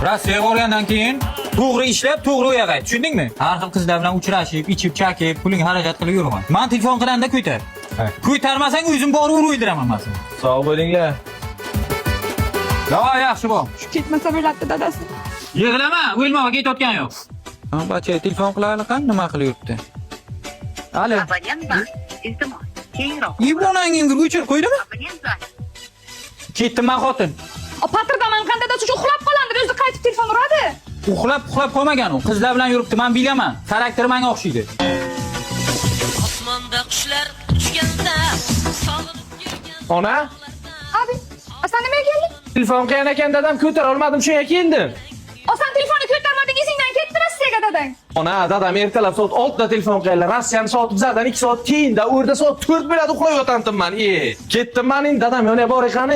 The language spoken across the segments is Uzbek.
Rossiyaga borgandan keyin to'g'ri ishlab, to'g'ri uyoqqa qayt. Tushundingmi? Har xil qizlar bilan uchrashib, ichib, chakib, puling xarajat qilib yurma. Men telefon qilanda ko'tar. Ko'tarmasang o'zim borib urib o'ldiraman men seni. Sog' bo'linglar. Davay, yaxshi bo'l. Shu ketmasa bo'lardi dadasi. Yig'lama, o'lmaga ketayotgan yo'q. Ha, bacha telefon qilaylik, nima qilib yuribdi? Alo. Abonent bor. Iltimos, keyinroq. Ibonangni o'chirib qo'ydimi? Abonent bor. Ketdim men xotin. Patirdaman qandayda shu uxlab qolandi, o'zi qaytib telefon uradi. Uxlab qo'ymagan u. Qizlar bilan yuribdi, men bilaman. Xarakteri menga o'xshaydi. Osmonda qushlar uchganda sog'inib yurgan. Ona, Abi, sen nimaga kelding? telefon qiyin ekan dadam ko'tara olmadim, shunga keldim. Sen telefonni ko'tarmading, esingdan ketdi Rossiyaga dadang. Ona, dadam ertalab soat 6 da telefon qildilar. Rossiyani soat bizdan 2 soat keyinda, u yerda soat 4 bo'ladi uxlayotgandim men. Ketdim mening dadam yana bor ekan.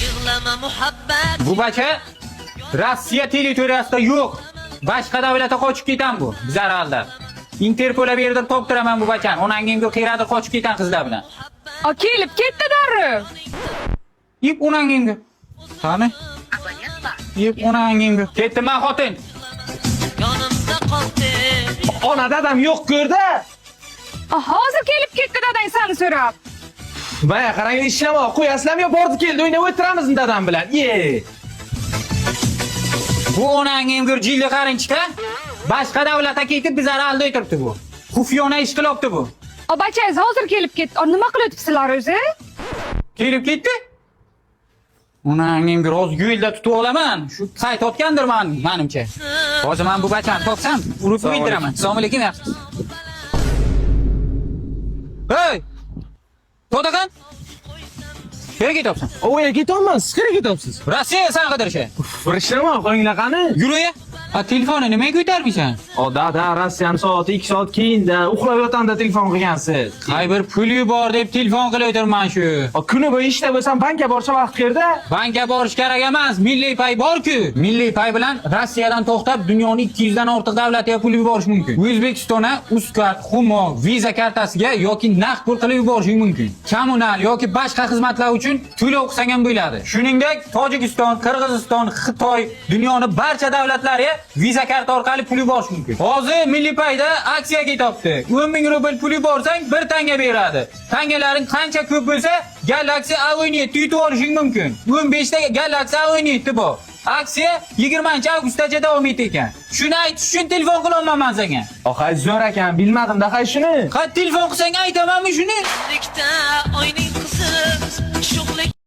Yig'lama muhabbat. Bu bacha Rossiya territoriyasida yo'q. Boshqa davlatga qochib ketan bu. Bizlar alda. Interpolga berib toptiraman bu bachani. Onangga qiyradir qochib ketan qizlar bilan. Kelib ketdi darrov. Yip onangga. Qani? Abonent bor. Yip onangga. Ketdim men xotin. Yonimda qoldi. Ona, dadam yo'q ko'rdi. Hozir kelib ketdi dadang seni so'rab. Mana qarang, ishlama, qo'yasizlarmi yo bordi keldi, o'ynab o'tiramizmi dadam bilan? Bu onangga jilli qarinchika. Boshqa davlatga ketib bizlar alda o'tiribdi bu. Xufiyona ish qilibdi bu. Bachangiz hozir kelib ketdi. Nima qilyapsizlar o'zi? Kelib ketdi. Onangga roz yo'lda tutib olaman. Shu qaytayotgandir menimcha. Hozir men bu bachani topsam, urib qo'ydiraman. Assalomu alaykum. Hey! To'dagan? Qayerga ketyapsan? O'ya ketyapman, siz qayerga ketyapsiz? Rossiya san qidirishga. Ishlama, qo'yinglar qani? Yur-ya. Telefonni nimaga ko'tarmaysan? Dada, Rossiyani soat 2 soat keyinda uxlayotganda telefon qilgansiz. Qay bir puli bor deb telefon qilayotirman shu. Kuni bo'yi ishda bo'lsam bankka borsa vaqt qayerda? Bankka borish kerak emas, milliy pay bor-ku. Milliy pay bilan Rossiyadan to'xtab dunyoning 200 dan ortiq davlatiga pul yuborish mumkin. O'zbekistonga Uzcard, Humo, Visa kartasiga yoki naqd pul qilib yuborish mumkin. Kommunal yoki boshqa xizmatlar uchun to'lov qilsang ham bo'ladi. Shuningdek, Tojikiston, Qirg'iziston, Xitoy, dunyoning barcha davlatlariga Visa karta orqali pul yuborish mumkin. Hozir milliy payda aksiya ketyapti. 10 ming rubl pul yuborsang 1 tanga beradi. Tangalaring qancha ko'p bo'lsa, Galaxy A17 yutib olishing mumkin. 15 ta Galaxy A17 bor. Aksiya 20-avgustgacha davom etar ekan. Shuni aytish uchun telefon qilaman men senga. Zo'r ekan, bilmadim-da, hay shuni. Qat telefon qilsang aytamanmi shuni? Birlikda o'ynaymiz.